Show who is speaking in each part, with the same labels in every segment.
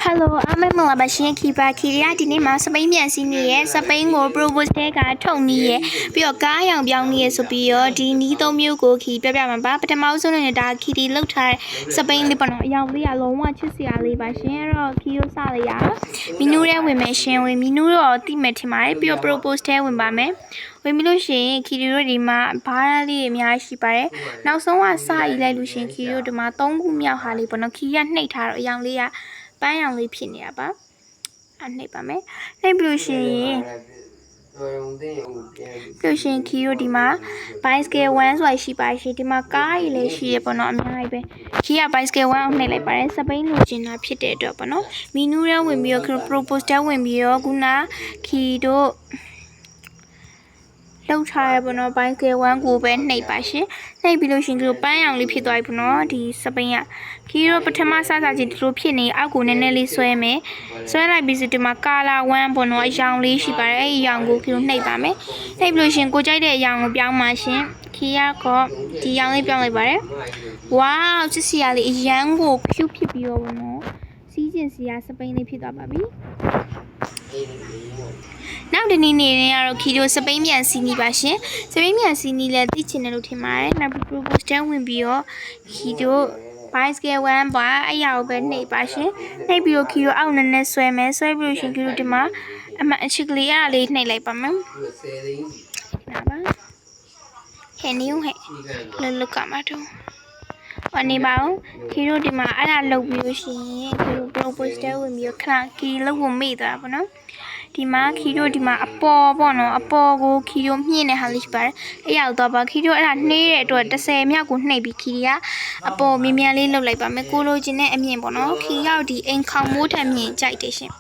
Speaker 1: Hello အမေမလာပါရှင်ခီပါခီရဒီနေ့မှာစပိန်ပြန်စီးနေရဲ့စပိန်ကို propose တဲ့ကထုတ်နေရဲ့ပြီးတော့ကားရောင်ပြောင်းနေရဲ့ဆိုပြီးတော့ဒီနီးသုံးမျိုးကိုခီပြပြမှာပါပထမဆုံးနဲ့ဒါခီတီလောက်ထားတဲ့စပိန်လေးပေါ့နော်အယောင်လေးကလုံးဝချစ်စရာလေးပါရှင်အဲ့တော့ခီရိုစလေးရမီနူးထဲဝင်မယ်ရှင်ဝင်မီနူးတော့တိမဲ့ထင်ပါတယ်ပြီးတော့ propose ထဲဝင်ပါမယ်ဝင်ပြီးလို့ရှိရင်ခီရီတို့ဒီမှာဘားလေးအများကြီးရှိပါတယ်နောက်ဆုံးကစရီလိုက်လို့ရှင်ခီရီတို့ဒီမှာ3ခုမြောက်ဟာလေးပေါ့နော်ခီရနှိပ်ထားတော့အယောင်လေးကပန်းရောင်လေးဖြစ်နေတာပါနှိပ်ပါမယ်နှိပ်ပြီးလို့ရှိရင်ခီရိုဒီမှာ bicycle 1ဆိုတာရှိပါရှိဒီမှာကားကြီးလည်းရှိရပေါ့နော်အများကြီးပဲခီရ bicycle 1အောင်နှိပ်လိုက်ပါတယ်စပိန်လိုချင်တာဖြစ်တဲ့အတွက်ပေါ့နော်မီနူးထဲဝင်ပြီးတော့ propose ထဲဝင်ပြီးတော့ခုနခီတို့လောက်ထားရပေါ့နော် bicycle 1ကိုပဲနှိပ်ပါရှင်နှိပ်ပြီးလို့ရှင်ဒီလိုပန်းရောင်လေးဖြစ်သွားပြီပေါ့နော်ဒီစပိန်ကခီရိုပထမစစချင်းဒီလိုဖြစ်နေအောက်ကိုနည်းနည်းလေးဆွဲမယ်ဆွဲလိုက်ပြီးဒီမှာ color 1ပေါ့နော်အရောင်လေးရှိပါတယ်အဲ့ဒီအရောင်ကိုခီရိုနှိပ်ပါမယ်နှိပ်ပြီးလို့ရှင်ကိုကြိုက်တဲ့အရောင်ကိုပြောင်းပါရှင်ခီရကောဒီရောင်လေးပြောင်းလိုက်ပါတယ်ဝေါချစ်စရာလေးအရန်ကိုဖြူဖြစ်ပြီးတော့ပေါ့နော်စီးကျင်စရာစပိန်လေးဖြစ်သွားပါပြီနောက်ဒီနေ့နေကတော့ခီတို့စပိန်မြန်စီနီပါရှင်စပိန်မြန်စီနီလည်းသိချင်တယ်လို့ထင်ပါတယ်နောက်ပြီး propose တန်းဝင်ပြီးတော့ခီတို့ bicycle 1ပါအဲ့ရကိုပဲနှိပ်ပါရှင်နှိပ်ပြီးတော့ခီတို့အောက်နည်းနည်းဆွဲမယ်ဆွဲပြီးလို့ရှင်ခီတို့ဒီမှာအမှအချစ်ကလေးအဲ့ဒါလေးနှိပ်လိုက်ပါမယ်နာပါဟဲ့နီးဟဲ့လောက်ကမှာတော့အနေပါအောင်ခီတို့ဒီမှာအဲ့ဒါလုပ်ပြီးလို့ရှင်ခီတို့ propose တန်းဝင်ပြီးတော့ခဏခီလုပ်ဖို့မေ့သွားပါနော်ဒီမှာခီတို့ဒီမှာအပေါ်ပေါ့နော်အပေါ်ကိုခီတို့မြင့်နေဟာလေးရှိပါတယ်အဲ့ရောက်တော့ပါခီတို့အဲ့ဒါနှေးတဲ့အတွက်30မြောက်ကိုနှိပ်ပြီးခီကအပေါ်မြင်မြန်လေးလှုပ်လိုက်ပါမယ်ကိုလိုချင်တဲ့အမြင့်ပေါ့နော်ခီရောက်ဒီအိမ်ခေါင်မိုးထံမြင့်ကြိုက်တယ်ရှင်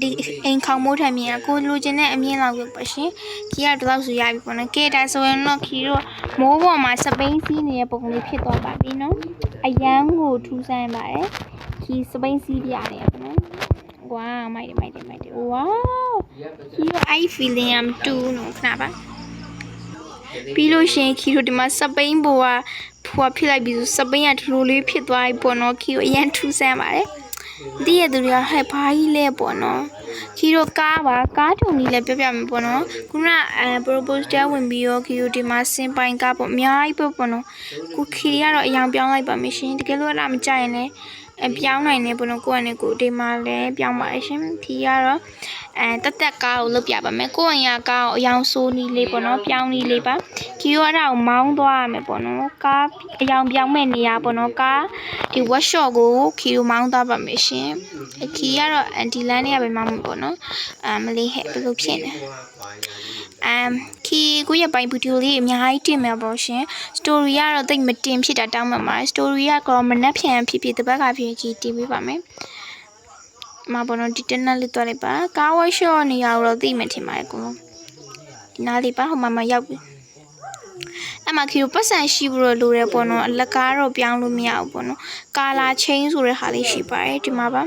Speaker 1: ဒီအိမ်ခေါင်မိုးထံမြင့်ကကိုလိုချင်တဲ့အမြင့်လောက်ပဲပါရှင်ခီကတော့ဆိုရပြီပေါ့နော်ကဲဒါဆိုရင်တော့ခီတို့မိုးပေါ်မှာစပိန်စီးနေတဲ့ပုံလေးဖြစ်သွားပါပြီနော်အရန်ကိုထူးဆန်းပါတယ်ခီစပိန်စီးပြရတယ်ပေါ့နော်ว้าวไม่ได้ว้าวခီရို I feeling am too နော်ခဏပါပြီးလို့ရှင်ခီရိုဒီမှာစပိန်ဘောကဖွာဖြစ်လိုက်ပြီးစပိန်ကဒီလိုလေးဖြစ်သွားပြီပေါ့နော်ခီရိုအရန်ထူးဆန်းပါတယ်တည့်ရသူတွေကဟဲ့ဘာကြီးလဲပေါ့နော်ခီရိုကားပါကားထုံကြီးလည်းပြပြမယ်ပေါ့နော်ခုနpropose တဲဝင်ပြီးရောခီရိုဒီမှာစင်ပိုင်ကားပေါ့အများကြီးပေါ့နော်ကိုခီရီကတော့အယောင်ပြောင်းလိုက်ပါမယ်ရှင်တကယ်လို့အဲ့ဒါမကြိုက်ရင်လည်းပြောင်းနိုင်နေပေါ့နော်ကိုယ့်အနေကိုဒီမှာလည်းပြောင်းပါရှင်ခီကတော့တက်ကားကိုလုပ်ပြပါမယ်ကိုယ့်အရာကားကိုအယောင်ဆိုးနီးလေးပေါ့နော်ပြောင်းနီးလေးပါခီရောအဲ့ဒါကိုမောင်းသွားရမယ်ပေါ့နော်ကားအယောင်ပြောင်းမဲ့နေရပေါ့နော်ကားဒီ workshop ကိုခီရောမောင်းသွားပါမယ်ရှင်ခီကတော့ဒီလမ်းလေးကပဲမောင်းမှာပေါ့နော်မလေးဟဲ့ဘယ်လိုဖြစ်နေခီကိုရပိုင်ဗီဒီယိုလေးအများကြီးတင်မှာပေါ့ရှင် story ကတော့တိတ်မတင်ဖြစ်တာတောင်းမှမှာ story ကတော့မနှက်ဖြန်ဖြစ်တပတ်ကဖြစ်ခီတင်ပေးပါမယ်မဘောနော်ဒီတနက်လေးသွားလိုက်ပါကားဝါရှော့နေရတော့သိမှထင်ပါတယ်ကိုဒီနားလေးပါဟိုမှာရောက်ပြီအမခီကိုပတ်စံရှိဘူးလို့လိုတယ်ပေါ့နော်အလက်ကားတော့ပြောင်းလို့မရဘူးပေါ့နော်ကာလာချင်းဆိုတဲ့ဟာလေးရှိပါတယ်ဒီမှာပါ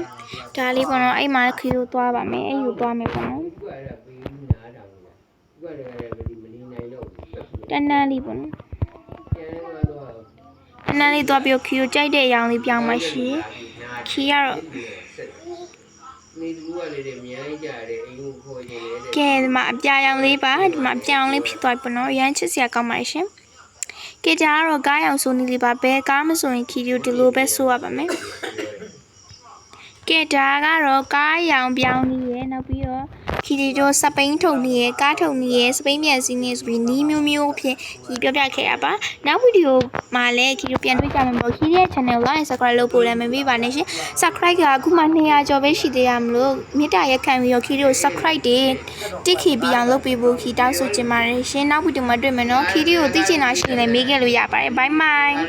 Speaker 1: ဒါလေးပေါ့နော်အဲ့မှာခီကိုသွားပါမယ်အဲ့ယူသွားမယ်ပေါ့နော်တနက်လေးပေါ့နော်တနက်လေးသွားပြီးခီကိုကြိုက်တဲ့အရောင်လေးပြောင်းမှရှိခီကတော့ကဲဒီမှာအပြာရောင်လေးပါဒီမှာအပြာရောင်လေးဖြစ်သွားပြီပေါ့နော်ရမ်းချစ်စရာကောင်းပါရှင်ကဲဒါကတော့ကားရောင်ဆိုနေလေးပါဘယ်ကားမဆိုရင်ခီရီဒီလိုပဲဆိုရပါမယ်ကဲဒါကတော့ကားရောင်ပြောင်းနေရနောက်ပြီးတော့ခီရီတို့စပိန်ထုံနေရကားထုံနေရစပိန်မြန်စီးနေဆိုပြီးနီးမျိုးဖြစ်ဒီပြောပြခဲ့ရပါနောက်ဗီဒီယိုမှာလည်းခီရီပြန်တွေ့ကြမှာပေါ့ခီရီရဲ့ channel ကို subscribe လုပ်ဖို့လည်းမမေ့ပါနဲ့ရှင် subscribe ကအခုမှ200ကျော်ပဲရှိသေးရမလို့မေတ္တာရက်ခံပြီးတော့ခီရီကို subscribe တစ်ခေပြီးအောင်လုပ်ပေးဖို့ခီတောင်းဆိုချင်ပါတယ်ရှင်နောက်ဗီဒီယိုမှာတွေ့မယ်နော်ခီရီကိုသိချင်တာရှိရင်လည်းမေးခဲ့လို့ရပါတယ် bye bye